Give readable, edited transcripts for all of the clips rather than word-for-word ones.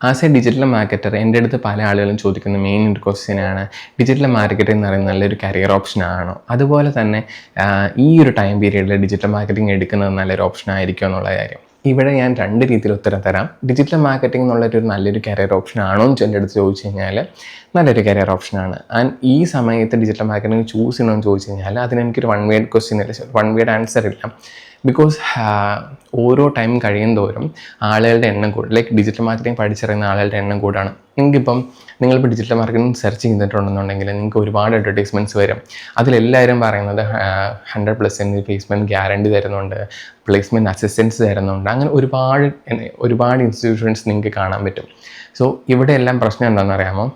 As A digital marketer എൻ്റെ അടുത്ത് പല ആളുകളും ചോദിക്കുന്ന മെയിൻ ഒരു ക്വസ്റ്റ്യനാണ്, ഡിജിറ്റൽ മാർക്കറ്റിംഗ് എന്ന് പറയുന്നത് നല്ലൊരു കരിയർ ഓപ്ഷൻ ആണോ? അതുപോലെ തന്നെ ഈ ഒരു ടൈം പീരീഡിൽ ഡിജിറ്റൽ മാർക്കറ്റിംഗ് എടുക്കുന്നത് നല്ലൊരു ഓപ്ഷൻ ആയിരിക്കും എന്നുള്ള കാര്യം. ഇവിടെ ഞാൻ രണ്ട് രീതിയിൽ ഉത്തരം തരാം. ഡിജിറ്റൽ മാർക്കറ്റിംഗ് എന്നുള്ളൊരു നല്ലൊരു കരിയർ ഓപ്ഷൻ ആണോ എന്ന് എൻ്റെ അടുത്ത് ചോദിച്ചു കഴിഞ്ഞാൽ നല്ലൊരു കരിയർ ഓപ്ഷനാണ്. ആൻഡ് ഈ സമയത്ത് ഡിജിറ്റൽ മാർക്കറ്റിംഗ് ചൂസ് ചെയ്യണമെന്ന് ചോദിച്ചു കഴിഞ്ഞാൽ അതിന് എനിക്കൊരു വൺ വേഡ് ക്വസ്റ്റ്യൻ ഇല്ല, വൺ വേഡ് ആൻസർ ഇല്ല. ബിക്കോസ് ഓരോ ടൈം കഴിയും തോറും ആളുകളുടെ എണ്ണം കൂടും. ലൈക്ക് ഡിജിറ്റൽ മാർക്കറ്റിംഗ് പഠിച്ചിറങ്ങുന്ന ആളുകളുടെ എണ്ണം കൂടാണ്. നിങ്ങൾക്കിപ്പം നിങ്ങളിപ്പോൾ ഡിജിറ്റൽ മാർക്കറ്റിംഗ് സെർച്ച് ചെയ്തിട്ടുണ്ടെന്നുണ്ടെങ്കിൽ നിങ്ങൾക്ക് ഒരുപാട് അഡ്വർടൈസ്മെൻറ്റ്സ് വരും. അതിലെല്ലാവരും പറയുന്നത് 100% പ്ലേസ്മെൻറ്റ് ഗ്യാരണ്ടി തരുന്നുണ്ട്, പ്ലേസ്മെൻറ്റ് അസിസ്റ്റൻസ് തരുന്നുണ്ട്. അങ്ങനെ ഒരുപാട് ഇൻസ്റ്റിറ്റ്യൂഷൻസ് നിങ്ങൾക്ക് കാണാൻ പറ്റും. സോ ഇവിടെ എല്ലാം പ്രശ്നം എന്താണെന്ന് അറിയാമോ?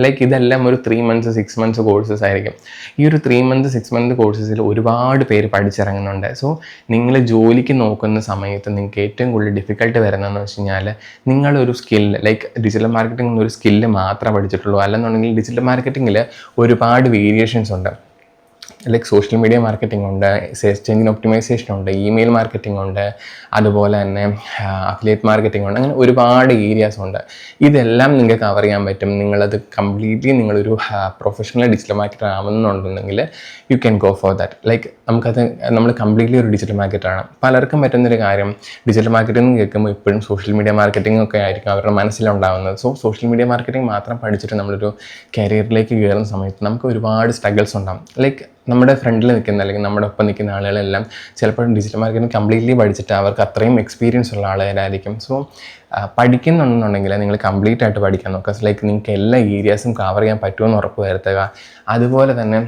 ലൈക്ക് ഇതെല്ലാം ഒരു 3 months 6 months കോഴ്സസ് ആയിരിക്കും. ഈ ഒരു 3 months 6 month കോഴ്സസിൽ ഒരുപാട് പേര് പഠിച്ചിറങ്ങുന്നുണ്ട്. സോ നിങ്ങൾ ജോലിക്ക് നോക്കുന്ന സമയത്ത് നിങ്ങൾക്ക് ഏറ്റവും കൂടുതൽ ഡിഫിക്കൽട്ട് വരുന്നതെന്ന് വെച്ച് കഴിഞ്ഞാൽ നിങ്ങളൊരു സ്കില്ല്, ലൈക്ക് ഡിജിറ്റൽ മാർക്കറ്റിംഗ് എന്നൊരു സ്കില്ല് മാത്രമേ പഠിച്ചിട്ടുള്ളൂ. അല്ലെന്നുണ്ടെങ്കിൽ ഡിജിറ്റൽ മാർക്കറ്റിങ്ങിൽ ഒരുപാട് വേരിയേഷൻസ് ഉണ്ട്. ലൈക്ക് സോഷ്യൽ മീഡിയ മാർക്കറ്റിംഗ് ഉണ്ട്, സെർച്ച് എഞ്ചിൻ ഒപ്റ്റിമൈസേഷൻ ഉണ്ട്, ഇമെയിൽ മാർക്കറ്റിംഗ് ഉണ്ട്, അതുപോലെ തന്നെ അഫിലിയേറ്റ് മാർക്കറ്റിംഗ് ഉണ്ട്. അങ്ങനെ ഒരുപാട് ഏരിയാസ് ഉണ്ട്. ഇതെല്ലാം നിങ്ങൾക്ക് കവർ ചെയ്യാൻ പറ്റും. നിങ്ങളത് കംപ്ലീറ്റ്ലി നിങ്ങളൊരു പ്രൊഫഷണൽ ഡിജിറ്റൽ മാർക്കറ്റർ ആവുന്നുണ്ടെന്നുണ്ടെങ്കിൽ you can go for that. Like നമ്മൾ കംപ്ലീറ്റ്ലി ഒരു ഡിജിറ്റൽ മാർക്കറ്റാണ്. പലർക്കും പറ്റുന്നൊരു കാര്യം, ഡിജിറ്റൽ മാർക്കറ്റിംഗ് കേൾക്കുമ്പോൾ ഇപ്പോഴും സോഷ്യൽ മീഡിയ മാർക്കറ്റിംഗ് ഒക്കെ ആയിരിക്കും അവരുടെ മനസ്സിലുണ്ടാകുന്നത്. സോ സോഷ്യൽ മീഡിയ മാർക്കറ്റിംഗ് മാത്രം പഠിച്ചിട്ട് നമ്മളൊരു കരിയറിലേക്ക് കയറുന്ന സമയത്ത് നമുക്ക് ഒരുപാട് സ്ട്രഗിൾസ് ഉണ്ടാകും. ലൈക്ക് നമ്മുടെ ഫ്രണ്ടിൽ നിൽക്കുന്ന അല്ലെങ്കിൽ നമ്മുടെ ഒപ്പം നിൽക്കുന്ന ആളുകളെല്ലാം ചിലപ്പോൾ ഡിജിറ്റൽ മാർക്കറ്റിംഗ് കംപ്ലീറ്റ്ലി പഠിച്ചിട്ട് അവർക്ക് അത്രയും എക്സ്പീരിയൻസ് ഉള്ള ആളുകളായിരിക്കും. സോ പഠിക്കുന്നുണ്ടെന്നുണ്ടെങ്കിൽ നിങ്ങൾ കംപ്ലീറ്റ് ആയിട്ട് പഠിക്കാൻ നോക്കുക. ലൈക്ക് നിങ്ങൾക്ക് എല്ലാ ഏരിയാസും കവർ ചെയ്യാൻ പറ്റുമെന്ന് ഉറപ്പ് വരുത്തുക. അതുപോലെ തന്നെ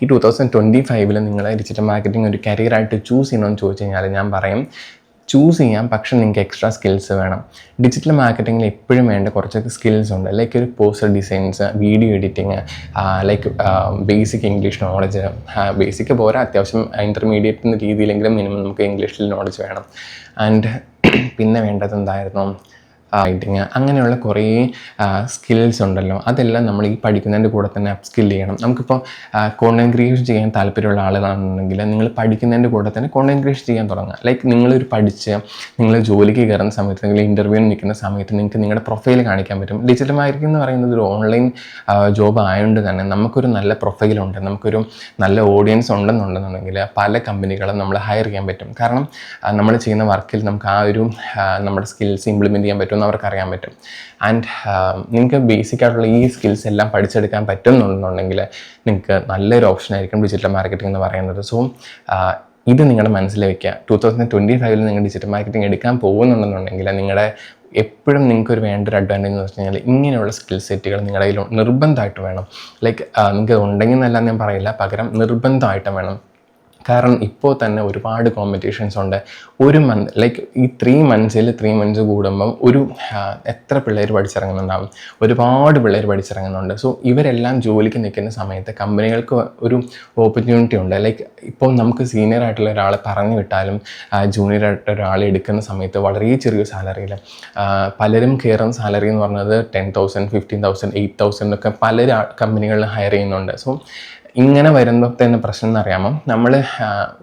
ഈ 2025 നിങ്ങൾ ഡിജിറ്റൽ മാർക്കറ്റിംഗ് ഒരു കരിയറായിട്ട് ചൂസ് ചെയ്യണമെന്ന് ചോദിച്ചു കഴിഞ്ഞാൽ ഞാൻ പറയും ചൂസ് ചെയ്യാം, പക്ഷെ നിങ്ങൾക്ക് എക്സ്ട്രാ സ്കിൽസ് വേണം. ഡിജിറ്റൽ മാർക്കറ്റിങ്ങിൽ എപ്പോഴും വേണ്ട കുറച്ചൊക്കെ സ്കിൽസ് ഉണ്ട്. ലൈക്ക് ഒരു poster designs, video editing, like basic English knowledge. Basic പോരാ, അത്യാവശ്യം ഇൻ്റർമീഡിയറ്റ് എന്ന രീതിയിലെങ്കിലും മിനിമം നമുക്ക് ഇംഗ്ലീഷിൽ നോളജ് വേണം. ആൻഡ് പിന്നെ വേണ്ടത് എന്തായിരുന്നു, റൈറ്റിങ്. അങ്ങനെയുള്ള കുറേ സ്കിൽസ് ഉണ്ടല്ലോ. അതെല്ലാം നമ്മൾ ഈ പഠിക്കുന്നതിൻ്റെ കൂടെ തന്നെ അപ്പ് സ്കിൽ ചെയ്യണം. നമുക്കിപ്പോൾ കോണ്ടന്റ് ക്രിയേഷൻ ചെയ്യാൻ താല്പര്യമുള്ള ആളുകളാണെന്നുണ്ടെങ്കിൽ നിങ്ങൾ പഠിക്കുന്നതിൻ്റെ കൂടെ തന്നെ കോണ്ടന്റ് ക്രിയേഷൻ ചെയ്യാൻ തുടങ്ങുക. ലൈക്ക് നിങ്ങളൊരു പഠിച്ച് നിങ്ങൾ ജോലിക്ക് കയറുന്ന സമയത്ത്, നിങ്ങൾ ഇൻ്റർവ്യൂവിന് നിൽക്കുന്ന സമയത്ത് നിങ്ങൾക്ക് നിങ്ങളുടെ പ്രൊഫൈൽ കാണിക്കാൻ പറ്റും. ഡിജിറ്റൽ മാർക്കറ്റിംഗ് എന്ന് പറയുന്നത് ഒരു ഓൺലൈൻ ജോബ് ആയതുകൊണ്ട് തന്നെ നമുക്കൊരു നല്ല പ്രൊഫൈലുണ്ട്, നമുക്കൊരു നല്ല ഓഡിയൻസ് ഉണ്ടെന്നുണ്ടെന്നുണ്ടെങ്കിൽ പല കമ്പനികളും നമ്മൾ ഹയർ ചെയ്യാൻ പറ്റും. കാരണം നമ്മൾ ചെയ്യുന്ന വർക്കിൽ നമുക്ക് ആ ഒരു നമ്മുടെ സ്കിൽസ് ഇംപ്ലിമെൻറ്റ് ചെയ്യാൻ പറ്റും, അവർക്കറിയാൻ പറ്റും. ആൻഡ് നിങ്ങൾക്ക് ബേസിക് ആയിട്ടുള്ള ഈ സ്കിൽസ് എല്ലാം പഠിച്ചെടുക്കാൻ പറ്റുന്നുണ്ടെന്നുണ്ടെങ്കിൽ നിങ്ങൾക്ക് നല്ലൊരു ഓപ്ഷൻ ആയിരിക്കും ഡിജിറ്റൽ മാർക്കറ്റിംഗ് എന്ന് പറയുന്നത്. സോ ഇത് നിങ്ങളുടെ മനസ്സിൽ വയ്ക്കുക. 2025 നിങ്ങൾ ഡിജിറ്റൽ മാർക്കറ്റിംഗ് എടുക്കാൻ പോകുന്നുണ്ടെന്നുണ്ടെങ്കിൽ നിങ്ങളുടെ എപ്പോഴും നിങ്ങൾക്കൊരു വേണ്ടൊരു അഡ്വാൻറ്റേജ് എന്ന് വെച്ച് കഴിഞ്ഞാൽ ഇങ്ങനെയുള്ള സ്കിൽ സെറ്റുകൾ നിങ്ങളുടെ കയ്യിൽ നിർബന്ധമായിട്ട് വേണം. ലൈക്ക് നിങ്ങൾക്ക് ഉണ്ടെങ്കിൽ എന്നല്ല ഞാൻ പറയില്ല, പകരം നിർബന്ധമായിട്ടും വേണം. കാരണം ഇപ്പോൾ തന്നെ ഒരുപാട് കോമ്പറ്റീഷൻസ് ഉണ്ട്. ഒരു മന്ത്, ലൈക്ക് ഈ 3 months കൂടുമ്പം എത്ര പിള്ളേർ പഠിച്ചിറങ്ങുന്നുണ്ടാകും, ഒരുപാട് പിള്ളേർ പഠിച്ചിറങ്ങുന്നുണ്ട്. സോ ഇവരെല്ലാം ജോലിക്ക് നിൽക്കുന്ന സമയത്ത് കമ്പനികൾക്ക് ഒരു ഓപ്പർച്യൂണിറ്റി ഉണ്ട്. ലൈക്ക് ഇപ്പോൾ നമുക്ക് സീനിയർ ആയിട്ടുള്ള ഒരാളെ പറഞ്ഞു വിട്ടാലും ജൂനിയർ ആയിട്ട് ഒരാളെ എടുക്കുന്ന സമയത്ത് വളരെ ചെറിയ സാലറിയിൽ പലരും കയറുന്ന സാലറി എന്ന് പറഞ്ഞത് 10,000 15,000 8,000 ഒക്കെ പല കമ്പനികളിൽ ഹയർ ചെയ്യുന്നുണ്ട്. സോ ഇങ്ങനെ വരുമ്പോൾ തന്നെ പ്രശ്നം എന്നറിയാമോ, നമ്മൾ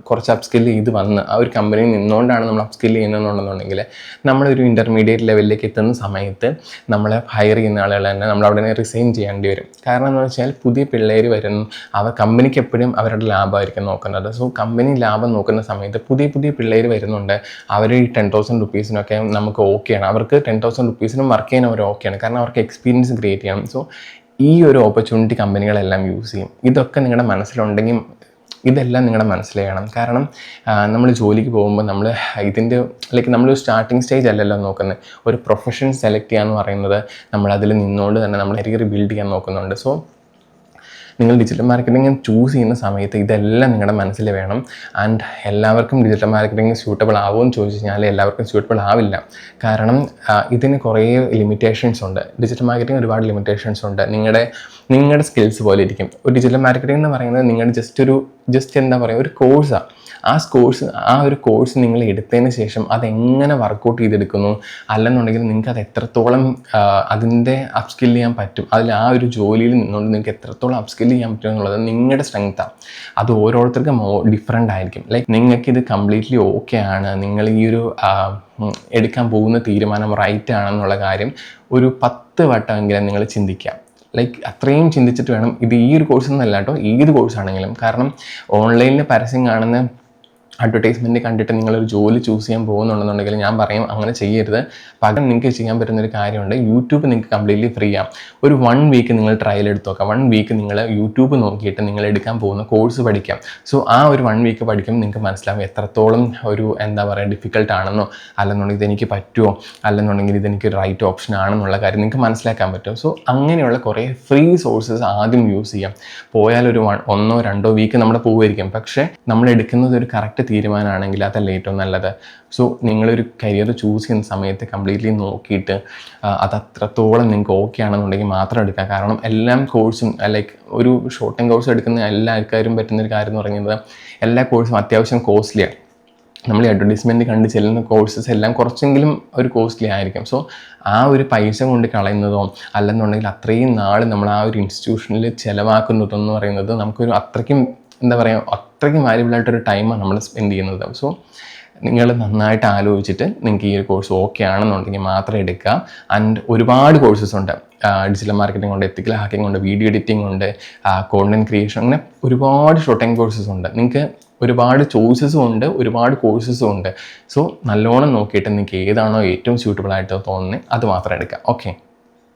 കുറച്ച് അപ്പ് സ്കിൽ ചെയ്ത് വന്ന് ആ ഒരു കമ്പനിയിൽ നിന്നുകൊണ്ടാണ് നമ്മൾ അപ്പ് സ്കിൽ ചെയ്യുന്നതെന്നുണ്ടെന്നുണ്ടെങ്കിൽ നമ്മളൊരു ഇൻ്റർമീഡിയറ്റ് ലെവലിലേക്ക് എത്തുന്ന സമയത്ത് നമ്മളെ ഹയർ ചെയ്യുന്ന ആളുകൾ തന്നെ നമ്മൾ അവിടെ റിസൈൻ ചെയ്യേണ്ടി വരും. കാരണം എന്ന് വെച്ചാൽ പുതിയ പിള്ളേർ വരുന്നു, കമ്പനിക്ക് എപ്പോഴും അവരുടെ ലാഭമായിരിക്കും നോക്കുന്നത്. സോ കമ്പനി ലാഭം നോക്കുന്ന സമയത്ത് പുതിയ പിള്ളേർ വരുന്നുണ്ട്. അവർ ഈ 10,000 rupees നമുക്ക് ഓക്കെയാണ്, അവർക്ക് 10,000 rupees വർക്ക് ചെയ്യാൻ അവർ ഓക്കെയാണ്. കാരണം അവർക്ക് എക്സ്പീരിയൻസ് ക്രിയേറ്റ് ചെയ്യണം. സോ ഈ ഒരു ഓപ്പർച്യൂണിറ്റി കമ്പനികളെല്ലാം യൂസ് ചെയ്യും. ഇതൊക്കെ നിങ്ങളുടെ മനസ്സിലുണ്ടെങ്കിൽ ഇതെല്ലാം നിങ്ങളുടെ മനസ്സിലാകണം. കാരണം നമ്മൾ ജോലിക്ക് പോകുമ്പോൾ നമ്മൾ ഇതിൻ്റെ ലൈക്ക് നമ്മളൊരു സ്റ്റാർട്ടിങ് സ്റ്റേജ് അല്ലല്ലോ നോക്കുന്നത്. ഒരു പ്രൊഫഷൻ സെലക്ട് ചെയ്യുക എന്ന് പറയുന്നത് നമ്മളതിൽ നിന്നുകൊണ്ട് തന്നെ നമ്മൾ കരിയർ ബിൽഡ് ചെയ്യാൻ നോക്കുന്നുണ്ട്. സോ നിങ്ങൾ ഡിജിറ്റൽ മാർക്കറ്റിംഗ് ചൂസ് ചെയ്യുന്ന സമയത്ത് ഇതെല്ലാം നിങ്ങളുടെ മനസ്സിൽ വേണം. ആൻഡ് എല്ലാവർക്കും ഡിജിറ്റൽ മാർക്കറ്റിംഗ് സ്യൂട്ടബിൾ ആവുമെന്ന് ചോദിച്ചു കഴിഞ്ഞാൽ എല്ലാവർക്കും സ്യൂട്ടബിൾ ആവില്ല. കാരണം ഇതിന് കുറേ ലിമിറ്റേഷൻസ് ഉണ്ട്. ഡിജിറ്റൽ മാർക്കറ്റിംഗ് ഒരുപാട് ലിമിറ്റേഷൻസ് ഉണ്ട്. നിങ്ങളുടെ സ്കിൽസ് പോലെ ഇരിക്കും. ഒരു ഡിജിറ്റൽ മാർക്കറ്റിംഗ് എന്ന് പറയുന്നത് നിങ്ങളുടെ ജസ്റ്റ് എന്താ പറയുക, ഒരു കോഴ്സാണ്. ആ ഒരു കോഴ്സ് നിങ്ങൾ എടുത്തതിന് ശേഷം അതെങ്ങനെ വർക്കൗട്ട് ചെയ്തെടുക്കുന്നു, അല്ലെന്നുണ്ടെങ്കിൽ നിങ്ങൾക്ക് അത് എത്രത്തോളം അതിൻ്റെ അപ്പ് സ്കിൽ ചെയ്യാൻ പറ്റും, അതിൽ ആ ഒരു ജോലിയിൽ നിന്നുകൊണ്ട് നിങ്ങൾക്ക് എത്രത്തോളം അപ്പ് സ്കിൽ അപ്സ്കിൽ ചെയ്യാൻ പറ്റും എന്നുള്ളത് നിങ്ങളുടെ സ്ട്രെങ്ത്താണ്. അത് ഓരോരുത്തർക്കും ഡിഫറെൻ്റ് ആയിരിക്കും. ലൈക്ക് നിങ്ങൾക്കിത് കംപ്ലീറ്റ്ലി ഓക്കെ ആണ്, നിങ്ങൾ ഈ ഒരു എടുക്കാൻ പോകുന്ന തീരുമാനം റൈറ്റ് ആണെന്നുള്ള കാര്യം ഒരു 10 വട്ടമെങ്കിലും നിങ്ങൾ ചിന്തിക്കുക. ലൈക്ക് അത്രയും ചിന്തിച്ചിട്ട് വേണം. ഇത് ഈ ഒരു കോഴ്സ് എന്നല്ല കേട്ടോ, ഏത് കോഴ്സാണെങ്കിലും. കാരണം ഓൺലൈനിൽ പരസ്യം കാണുന്ന അഡ്വർടൈസ്മെൻറ്റ് കണ്ടിട്ട് നിങ്ങളൊരു ജോലി ചൂസ് ചെയ്യാൻ പോകുന്നുണ്ടെന്നുണ്ടെങ്കിൽ ഞാൻ പറയും അങ്ങനെ ചെയ്യരുത്. പകരം നിങ്ങൾക്ക് ചെയ്യാൻ പറ്റുന്നൊരു കാര്യമുണ്ട്, യൂട്യൂബ് നിങ്ങൾക്ക് കംപ്ലീറ്റ്ലി ഫ്രീ ആണ്. ഒരു 1 വീക്ക് നിങ്ങൾ ട്രയൽ എടുത്ത് നോക്കാം. 1 വീക്ക് നിങ്ങൾ യൂട്യൂബ് നോക്കിയിട്ട് നിങ്ങൾ എടുക്കാൻ പോകുന്ന കോഴ്സ് പഠിക്കാം. സോ ആ ഒരു 1 വീക്ക് പഠിക്കുമ്പോൾ നിങ്ങൾക്ക് മനസ്സിലാവും എത്രത്തോളം ഒരു എന്താ പറയുക ഡിഫിക്കൽട്ടാണെന്നോ, അല്ലെന്നുണ്ടെങ്കിൽ ഇതെനിക്ക് പറ്റുമോ, അല്ലെന്നുണ്ടെങ്കിൽ ഇതെനിക്ക് റൈറ്റ് ഓപ്ഷൻ ആണെന്നുള്ള കാര്യം നിങ്ങൾക്ക് മനസ്സിലാക്കാൻ പറ്റും. സോ അങ്ങനെയുള്ള കുറേ ഫ്രീ സോഴ്സസ് ആദ്യം യൂസ് ചെയ്യാം. പോയാൽ ഒരു 1-2 വീക്ക് നമ്മുടെ പോവുമായിരിക്കും, പക്ഷേ നമ്മൾ എടുക്കുന്നത് ഒരു കറക്റ്റ് തീരുമാനമാണെങ്കിൽ അതല്ല ഏറ്റവും നല്ലത്. സോ നിങ്ങളൊരു കരിയർ ചൂസ് ചെയ്യുന്ന സമയത്ത് കംപ്ലീറ്റ്ലി നോക്കിയിട്ട് അത് അത്രത്തോളം നിങ്ങൾക്ക് ഓക്കെ ആണെന്നുണ്ടെങ്കിൽ മാത്രം എടുക്കുക. കാരണം എല്ലാ കോഴ്സും ലൈക്ക് ഒരു ഷോർട്ട് ടൈം കോഴ്സ് എടുക്കുന്ന എല്ലാ ആൾക്കാരും പറ്റുന്നൊരു കാര്യം എന്ന് പറയുന്നത് എല്ലാ കോഴ്സും അത്യാവശ്യം കോസ്റ്റ്ലിയാണ്. നമ്മൾ ഈ അഡ്വർടൈസ്മെൻറ്റ് കണ്ട് ചെല്ലുന്ന കോഴ്സസ് എല്ലാം കുറച്ചെങ്കിലും ഒരു കോസ്റ്റ്ലി ആയിരിക്കും. സോ ആ ഒരു പൈസ കൊണ്ട് കളയുന്നതോ അല്ലെന്നുണ്ടെങ്കിൽ അത്രയും നാൾ നമ്മൾ ആ ഒരു ഇൻസ്റ്റിറ്റ്യൂഷനിൽ ചിലവാക്കുന്നതോ എന്ന് പറയുന്നത് നമുക്കൊരു അത്രയ്ക്കും എന്താ പറയുക അത്രയ്ക്കും വാല്യുബിളായിട്ടൊരു ടൈമാണ് നമ്മൾ സ്പെൻഡ് ചെയ്യുന്നത്. സോ നിങ്ങൾ നന്നായിട്ട് ആലോചിച്ചിട്ട് നിങ്ങൾക്ക് ഈ ഒരു കോഴ്സ് ഓക്കെ ആണെന്നുണ്ടെങ്കിൽ മാത്രം എടുക്കുക. ആൻഡ് ഒരുപാട് കോഴ്സസ് ഉണ്ട്. ഡിജിറ്റൽ മാർക്കറ്റിംഗ് ഉണ്ട്, എത്തിക്കൽ ഹാക്കിംഗ് ഉണ്ട്, വീഡിയോ എഡിറ്റിംഗ് ഉണ്ട്, കോണ്ടന്റ് ക്രിയേഷൻ, അങ്ങനെ ഒരുപാട് ഷോർട്ട് ടൈം കോഴ്സസ് ഉണ്ട്. നിങ്ങൾക്ക് ഒരുപാട് ചോയ്സസും ഉണ്ട്, ഒരുപാട് കോഴ്സസും ഉണ്ട്. സോ നല്ലോണം നോക്കിയിട്ട് നിങ്ങൾക്ക് ഏതാണോ ഏറ്റവും സ്യൂട്ടബിൾ ആയിട്ട് തോന്നുന്നത് അത് മാത്രം എടുക്കുക. ഓക്കെ.